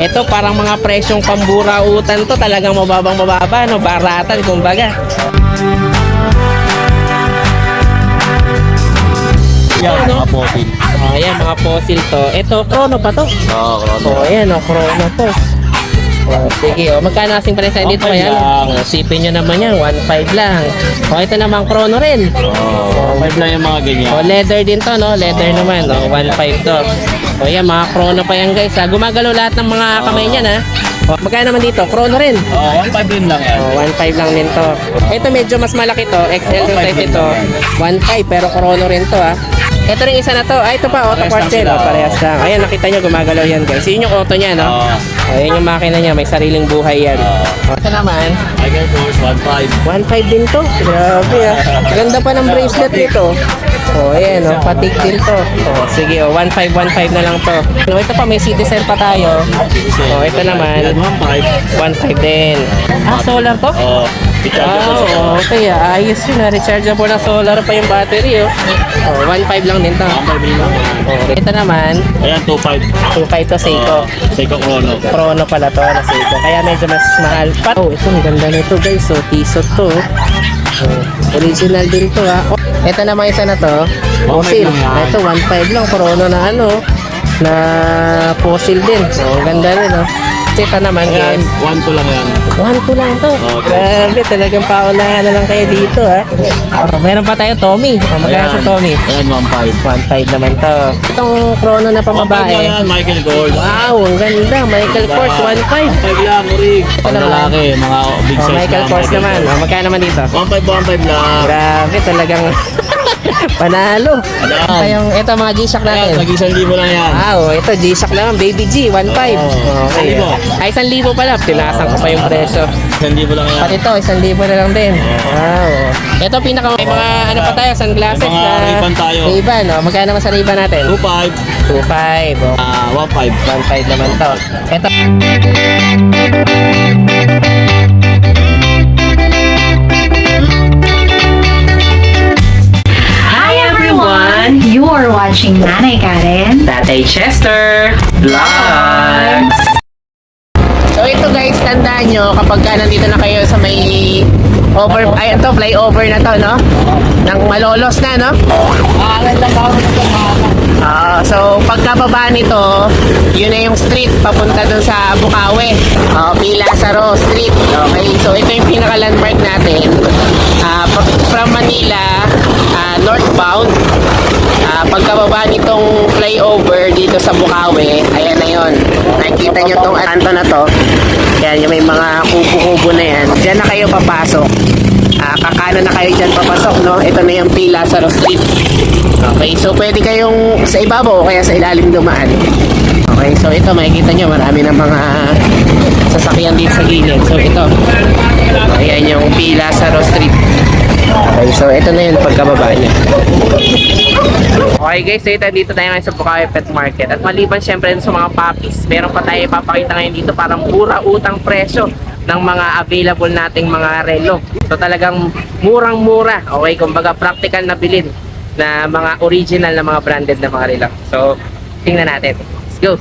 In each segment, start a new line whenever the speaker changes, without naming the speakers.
Ito parang mga presyong pamburautan to, talagang mababang-mababa, no? Baratan kumbaga.
Yan, mga fossil.
Oh, ayan, mga fossil to. Ito, chrono pa to.
Oo,
Oh, ayan, chrono to. Oh, sige, magkano kasing presyo dito
1.5
kaya?
lang.
Sipin nyo naman yan, 1.5 lang. Ito naman chrono rin.
Oo, 5 lang yung mga ganyan.
Leather din to, no? Leather naman, 1.5 to. Yan, mga chrono pa yan guys. Gumagalaw lahat ng mga kamay niyan, ha? Magkano naman dito? Chrono rin.
1.5 din lang yan.
1.5 lang din to. Ito medyo mas malaki to. XL yung size ito. 1.5 pero chrono rin to, ha? Ito rin isa na to. Ito pa, auto parts din. Parehas lang. Ayan, nakita nyo, gumagalaw yan guys. Yun yung auto niya, no? Ayan yung makina niya. May sariling buhay yan. Ito naman.
Tiger Force, 1.5.
1.5 din to. Grabe, ha? Ganda pa ng bracelet nito. Ayan, patig din to. Sige, 1.5 na lang to. Ito pa, may citizen pa tayo. Ito naman. 1.5 din. Solar to?
Oo.
Okay, ayos yun. Rechargeable na solar pa yung battery, 1.5 lang din to.
1.5 din lang.
Ito naman,
Ayan, 2.5.
2.5 to Seiko.
Seiko Chrono.
Chrono pala to na Seiko. Kaya medyo mas mahal pa. Ito, ang ganda nito guys. Tisot to. Original din to, ha. Ito naman isa na to. Fossil. Ito, 1.5 lang. Chrono na na fossil din. Ang ganda rin, Ito naman guys.
1.2 lang yan.
1.2 lang to.
Okay.
Grabe, talagang paunahan na lang kayo dito, ha. Meron pa tayo Tommy. Magkano sa Tommy?
Ayan, 1.5.
1.5 naman to. Itong chrono na
1.5
pambabae.
lang yan, Michael Kors.
Wow, ang ganda. Michael Kors, 1.5.
1.5 lang, Urig. Pang lalaki, mga big size
Michael
na,
Kors naman. Magkano naman dito?
1.5 lang.
Grabe, talagang panalo. Ito mga G-Shock
Ayan,
natin.
tag-1,000 lang yan.
Ito G-Shock naman, Baby G, 1.5. Okay.
1,000.
Ay, 1,000 pala. Tinasan ko pa yung presyo.
1,000 lang yan.
Pati ito, 1,000 na lang din. Wow. Ito, may mga ano pa tayo, sunglasses
May mga Ray-Ban tayo.
Ray-Ban, Magkano naman sa Ray-Ban natin?
2.5.
2.5.
1.5.
1.5 naman to. Ito.
Hi everyone! You are watching Nanay Karen.
Tatay Chester Vlogs. So ito guys, tandaan nyo kapag nandito na kayo sa may flyover na to, no? Nang Malolos na, no? So pagkababa nito, yun na yung street papunta dun sa Bukawi. Pilasaro Street. Okay, so ito yung pinaka-landmark natin. From Manila, northbound. Pagkababa nitong flyover dito sa Bukawi, ayan na yun. Nakikita nyo tong kanto na to. Yan, yung may mga kubo-kubo na yan. Diyan na kayo papasok. Kakano na kayo dyan papasok, no? Ito na yung Pilasaro Street. Okay, so pwede kayong sa ibabaw o kaya sa ilalim dumaan. Okay, so ito makikita nyo, marami ng mga sasakyan dito sa gilid. So ito, ayan yung Pilasaro Street. Okay, so ito na yun pagkababa niya. Okay guys, so ito dito tayo ngayon sa Bukawi Pet Market. At maliban syempre sa mga puppies, meron pa tayo ipapakita ngayon dito parang mura utang presyo ng mga available nating mga relo. So talagang murang-mura. Okay, kumbaga practical na bilhin na mga original na mga branded na mga relo. So tingnan natin. Let's go!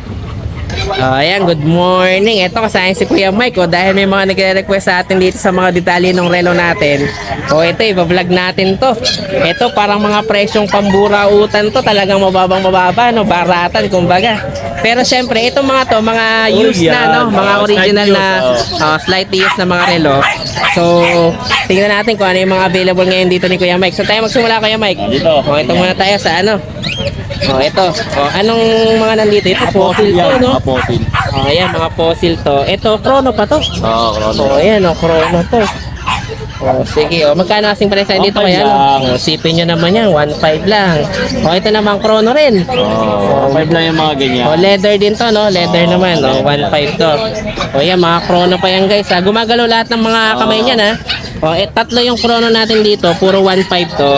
Ayan, good morning. Ito kasama si Kuya Mike dahil may mga nagre-request sa atin dito sa mga detalye ng relo natin. Ito, iba-vlog natin to. Ito parang mga presyong pamburautan to, talagang mababang-mababa, no? Baratan kumbaga. Pero syempre, itong mga to, mga used na, no? Mga original na slightly used na mga relo. So, tingnan natin kung ano yung mga available ngayon dito ni Kuya Mike. So, tayo magsimula, Kuya Mike.
Dito.
Ito muna tayo sa ano. Ito. Anong mga nandito? Ito, fossil to, no?
Mga fossil.
Ayan, mga fossil to. Ito, chrono pa to.
Chrono.
Ayan, chrono to. Sige, magkano kasing presyo dito
1.5
kaya?
lang.
Sipin nyo naman yan, 1.5 lang. Ito naman, chrono rin.
5 lang yung mga ganyan.
Leather din to, no? Leather naman, 1.5 to. Ayan, mga chrono pa yan guys. Gumagalaw lahat ng mga kamay niyan, ha? O, tatlo yung chrono natin dito. Puro 1.5 to.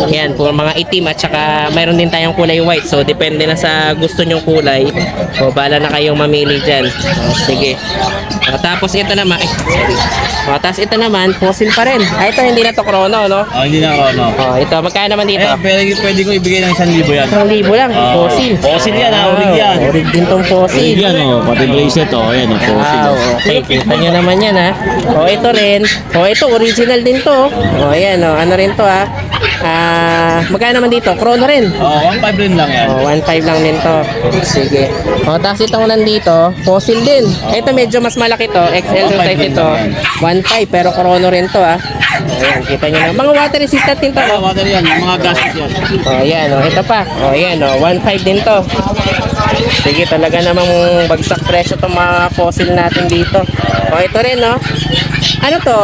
Yan, puro mga itim at saka mayroon din tayong kulay white. So, depende na sa gusto nyong kulay. O, bala na kayong mamili dyan. O, sige. O, tapos ito naman, sorry. O, tapos ito naman, fossil pa rin. Ito, hindi na to chrono, no?
Hindi na ako, no?
O, ito, magkano naman dito?
Pwede ko ibigay ng 1,000 yan.
1,000 lang, fossil.
Fossil yan, orig yan.
Orig din tong fossil.
Orig yan, pati bracelet, ayan, fossil.
Wow, okay. Kita nyo naman yan, ha. O, ito rin. O, ito, original din to. O, ayan, o. Ano rin to, ha. Magkano naman dito? Chrono rin.
1.5 rin lang yan.
O, 1.5 lang din to. Sige. O, tapos itong nandito, fossil din. Ito medyo mas malaki to. XL yung size ito. 1.5 pero chrono rin to, ha. Ayan, kita nyo na. Mga water resistant din to.
Water yan, mga gases yan.
O, ayan, o. Ito pa. O, ayan, o. 1.5 din to. Sige, talaga namang bagsak presyo itong mga fossil natin dito. O, ito rin, no? Ano to?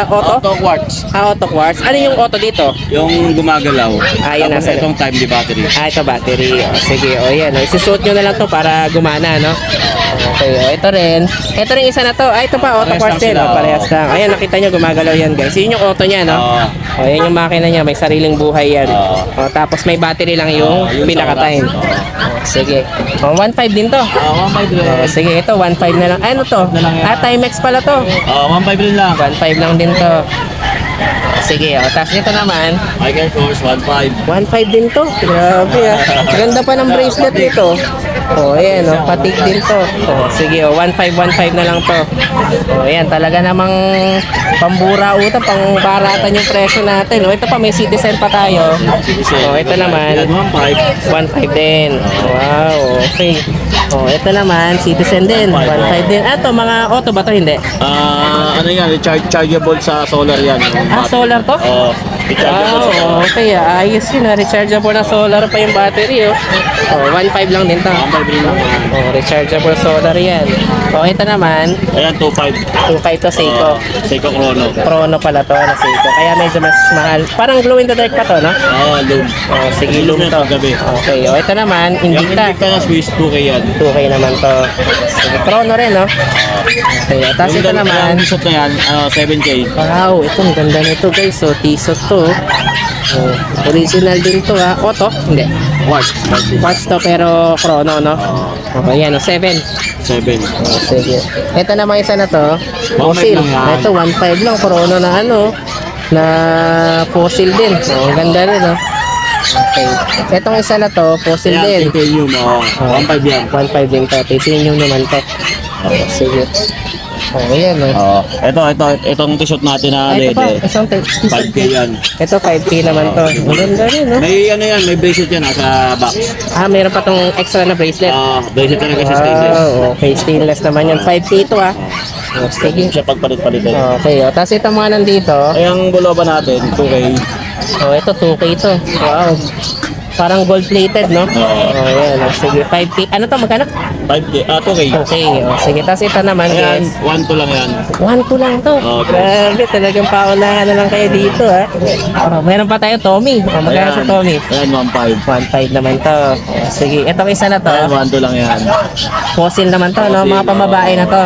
Auto?
Auto quartz.
Auto quartz. Ano yung auto dito?
Yung gumagalaw.
Yun,
Tapos
nasa-
itong time di battery.
Ito battery. O, sige, o yan. O, isusuot nyo na lang to para gumana, no? Okay, o ito rin. Ito rin isa na to. Ito pa, auto
Parehas
quartz
lang
din.
sila,
O, parehas lang. Ayan, nakita nyo, gumagalaw yan, guys. Yun yung auto niya, no? O, yan yung makina niya. May sariling buhay yan. O, tapos may battery lang yung
Yun sa
pinaka-time.
oras.
O, sige. O, 1.5 din to.
1.5 rin.
O, sige, ito, 1.5 na lang. Ano to?
Na lang yan.
Timex pala to.
1.5 rin lang.
1.5 lang din to. Sige, o. Tapos ito naman,
Michael Kors, 1.5.
1.5 din to. Grabe ah. Ganda pa ng bracelet nito. Oh, ayan oh, patik din to. Oh, sige oh, 1.5 na lang to. Oh, ayan, talaga namang pambura utang, pangbaratan yung presyo natin. Oh, ito pa may citizen pa tayo. Oh, ito naman
1.5.
1.5 din. Wow, okay. Oh, ito naman citizen din, 1.5 din. Ito mga auto ba to? Hindi.
Ano yan, rechargeable sa solar yan.
Solar to?
Rechargeable sa solar.
Wow, okay. Ayos yun. Rechargeable na solar pa yung battery. Oh, 1.5 lang din to.
1.5 rin lang.
Oh, rechargeable solar yan. Oh, ito naman,
Ayan, 2.5.
2.5 to Seiko.
Seiko Chrono.
Chrono pala to na Seiko. Kaya medyo mas mahal. Parang glow in the dark pa to, no?
Loom.
Oh, sige,
Loom
loom
yan
to.
paggabi.
Okay, oh, ito naman,
Yung
Invicta.
Invicta na Swiss, 2K yan.
2K naman to. Sige, Chrono rin, no? Okay, tapos ito naman,
Yung shot na yan, 7K.
wow, ito, ang ganda nito guys. So, Tissot to. Oh, original din to, ha? Auto? Hindi.
Watch.
Watch to, pero Chrono, no? Okay, yan, 7.
7.
Oh, sige. Ito naman isa na to.
1.5
Fossil.
lang yan.
Ito 1.5 lang. Chrono na ano. Na fossil din. Oh, ang ganda rin oh. Okay. Itong isa na to, fossil din.
Ayan, titanium. 1.5 yan.
1.5 din to. Titanium naman to. Oh, sige. Oh, ayan oh.
Itong t-shirt natin na
Ito pa,
LED.
isang t-shirt.
5K yan.
Ito 5K naman to. Ang ganda rin oh.
May ano yan, may bracelet yan sa box.
Meron pa tong extra na bracelet.
Bracelet talaga sa stainless.
Okay, stainless naman yan. 5K ito ah. Oh, sige.
Siya pagpalit-palitin.
Okay, oh. Tapos ito mga nandito.
Ay, ang buloba natin, 2K.
Oh, ito 2K to. Wow. Parang gold plated, no?
Oo.
Oh, yan. Oh, sige, 5K. Ano to, magkano?
5K. 2K.
Okay. Oh, sige, tapos ito naman,
Ayan,
guys.
1-2 lang yan.
1-2 lang to.
Okay.
Grabe, talagang paunahan na lang kayo dito, ha? Oh, meron pa tayo, Tommy. Oh, magkano sa Tommy?
Ayan, 1.5.
1.5 naman to. Oh, sige, itong isa na to.
Ayan, 1-2 lang yan.
Fossil naman to, no?
Fossil,
Mga pambabae na to.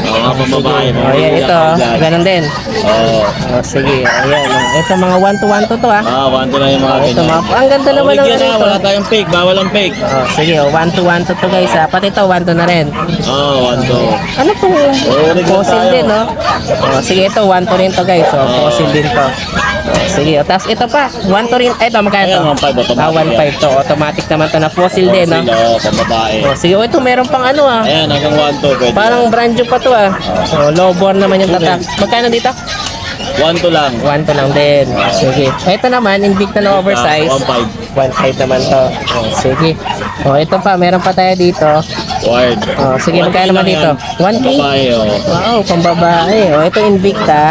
Mga pambabae.
Oh, yan, ito. Ganun din.
Oo.
Oh, sige, ayan. Oh. Ito, mga 1-2 to, ha?
1-2 lang yung mga
Oh, ito,
ganyan.
mga, ang ganda naman ng
Ulig yan,
ano ito.
wala tayong fake. Bawal ang fake.
Oh, sige, oh, 1-2 to guys, ha? Pati ito, 1-2 na rin.
1-2.
Ano to?
ulit lang
Fossil
tayo.
din, no? Oh, sige, ito, 1-2 rin to guys. Oh, fossil din to. Oh, sige, oh, tapos ito pa, 1-2 rin. Ito, magkano to?
Ayan, 1.5 automatic
1.5 to. Automatic naman to na fossil din, no?
Pambabae.
Oh, sige, oh, ito, meron pang ano, ah.
Ayan, hanggang 1-2. Pwede.
Parang brand new pa to, ah. Oh, low bore naman yung tatak. Magkano dito?
1-2 lang.
1-2 lang din. Sige. Ito naman, Invicta na oversize.
1.5.
1.5 naman to. Oh, sige. Oh, ito pa, meron pa tayo dito.
Wired.
Oh, sige,
1K
magkano naman
lang
dito?
yan.
1K?
Pambabae, oh.
Wow, pambabae. Oh, ito Invicta.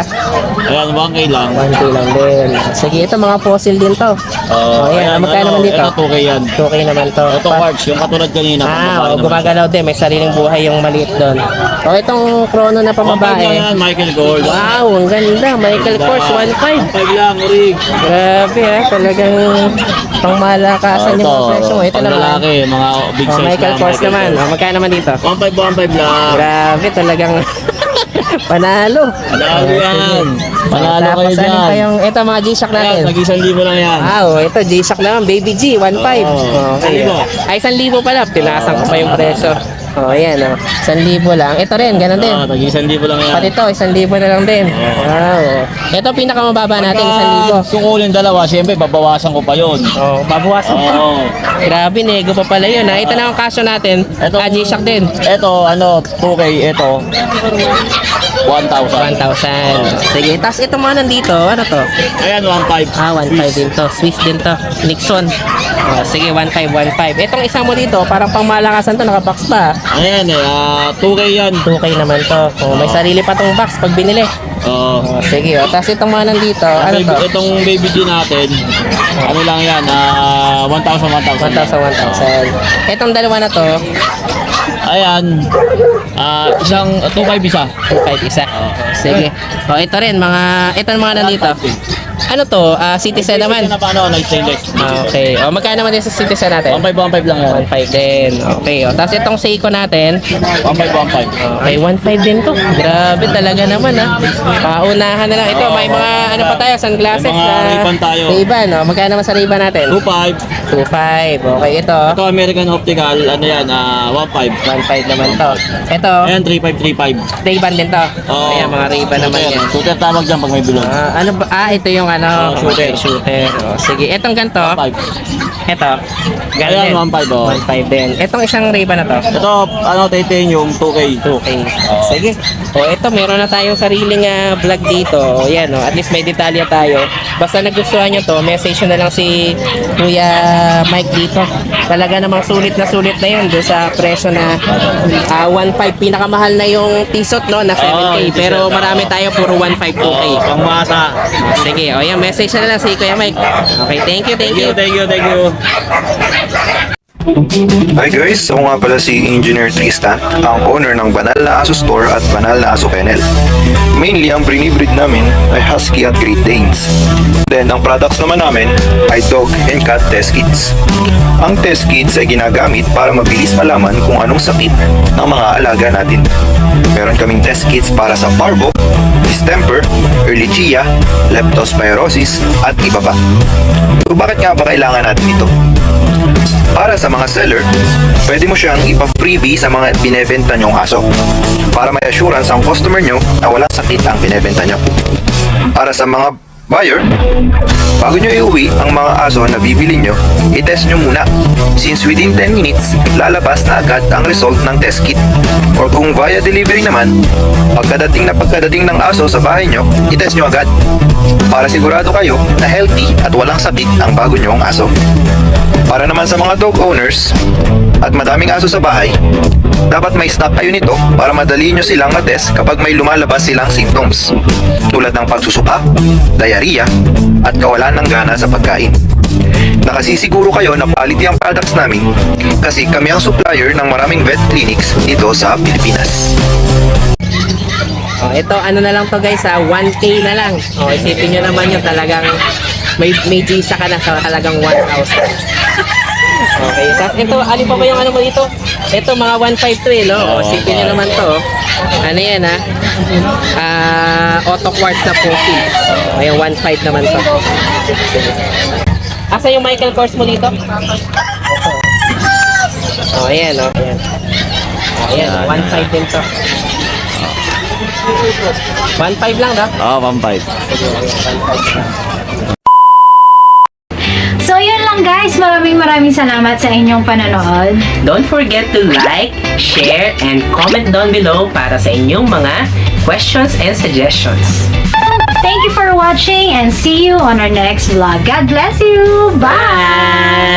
Ayan, 1K lang.
1K lang din. Sige, ito mga fossil din to. Oh, ayan. Magkano naman dito?
Ito 2K yan.
2K naman to.
Ito quartz, yung katulad kanina.
Oh, gumagalaw din. May sariling buhay yung maliit doon. Oh, itong chrono na pambabae.
Yan, Michael Kors.
Wow, ang ganda. Michael Kors, 1.5.
1.5 lang, Rig.
Grabe ha, talagang pangmalakasan yung mga presyo mo. Ito naman.
Lalaki, mga big
Oh,
size
Michael
na
Kors naman. Oh, magkano naman dito?
1.5 lang.
Grabe, talagang Panalo.
Panalo yan. Panalo kayo
Tapos ano
dyan.
pa yung, ito mga G-Shock
Ayan,
natin.
nag-1,000 lang yan.
Wow, ito G-Shock naman, Baby G, 1.5.
Oo.
Okay.
1,000.
Ay, 1,000 pala. Tinasan ko pa yung presyo. Oh, ayan, oh. 1,000 lang. Ito rin, ganun din.
Oo, nag-1,000 lang yan.
Pati ito, 1,000 na lang din. Wow. Ito, pinakamababa natin, 1,000.
Kung kunin dalawa, siyempre, babawasan ko pa yun.
Oh, babawasan pa.
Oo.
Grabe, nego pa pala yun. Ha? Ito na ang kaso natin. G-Shock din.
Ito, 2K, ito. 1,000.
1,000. Sige, tapos ito mga nandito, ano to?
Ayan, 1,500.
Ah, 1.5 din to. Swiss din to. Nixon. Oh, sige, 1.5, 1.5. Itong isa mo dito, parang pangmalakasan to, nakabox pa.
Ayan, 2K yan.
2K naman to. Oh, may sarili pa tong box pag binili.
Oo.
Oh, sige, oh. Tapos itong mga nandito, ano to?
Itong baby G natin, ano lang yan, 1,000.
1,000. Itong dalawa na to,
Ayan, isang 2,500 isa.
2.5 isa. Sige. Oh, ito rin, ito mga nandito. Ano to? Citizen naman.
Ito na paano, nag-stainless.
Okay. O, magkano naman din sa Citizen natin?
1,500 lang yan.
1.5 din. Okay. O, tapos itong Seiko natin.
1,500.
Okay, 1.5 din to. Grabe talaga naman ha. Paunahan na lang. Ito, may mga ano pa tayo, sunglasses
May mga
na.
Ray-Ban tayo.
Ray-Ban, o. Magkano naman sa Ray-Ban natin?
2,500.
2.5. Okay, ito.
Ito American Optical, ano yan, 1,500.
1.5 naman to. Ito,
Ayan, 3,500.
Ray-Ban din to.
Oo.
Ayan, mga Ray-Ban naman yan.
Shooter tawag dyan pag may bilog.
Ano ba? Ito yung ano,
Shooter.
shooter. O, sige, etong ganito.
5.
Ito.
Ayan, 1,500.
1.5 din. Etong isang Ray-Ban na to.
Ito, titanium, 2K.
2K. Sige. O, ito, meron na tayong sariling vlog dito. O, yan, o. At least may detalye tayo. Basta nagustuhan nyo to, message nyo na lang si Kuya Mike dito. Talaga namang sulit na yun doon sa presyo na 1.5. Pinakamahal na yung t-shirt, no? Na 7K.
yung
Pero
t-shirt,
marami tayo, puro 1.5, 2K.
Pangmasa.
Sige, o yan, message na lang si Kuya Mike. Okay, thank you.
Thank you.
Hi guys, ako nga pala si Engineer Tristan, ang owner ng Banal na Aso Store at Banal na Aso Kennel. Mainly, ang brinibreed namin ay Husky at Great Danes. Then, ang products naman namin ay Dog and Cat Test Kits. Ang test kits ay ginagamit para mabilis malaman kung anong sakit ng mga alaga natin. Meron kaming test kits para sa parvo, distemper, ehrlichia, leptospirosis, at iba pa. So, bakit nga ba kailangan natin ito? Para sa mga seller, pwede mo siyang ipa-freebie sa mga binebenta nyong aso para may assurance ang customer nyo na walang sakit ang binebenta nyo. Para sa mga buyer, bago nyo iuwi ang mga aso na bibili nyo, i-test nyo muna. Since within 10 minutes, lalabas na agad ang result ng test kit. Or kung via delivery naman, pagkadating ng aso sa bahay nyo, i-test nyo agad. Para sigurado kayo na healthy at walang sakit ang bago nyong aso. Para naman sa mga dog owners at madaming aso sa bahay, dapat may stock kayo nito para madali nyo silang matest kapag may lumalabas silang symptoms tulad ng pagsusuka, diarrhea, at kawalan ng gana sa pagkain. Nakasisiguro kayo na quality ang products namin kasi kami ang supplier ng maraming vet clinics dito sa Pilipinas.
Oh, ito ano na lang to guys, 1K na lang. Oh, isipin nyo naman yung talagang may G-Shock ka na sa talagang 1,000. Okay, tapos ito, alin pa ba yung ano mo dito? Ito mga 1.5 to eh, no? Oh, isipin nyo naman to. Ano yan auto quartz na pussy. Oh, yung 1.5 naman to. Asa yung Michael Kors mo dito? Oh, ayan, oh. Ayan. Oh, ayan, 1.5 din to. 1.5 lang da?
Oo, 1,500.
So yun lang guys, maraming salamat sa inyong panonood.
Don't forget to like, share, and comment down below para sa inyong mga questions and suggestions.
Thank you for watching and see you on our next vlog. God bless you. Bye!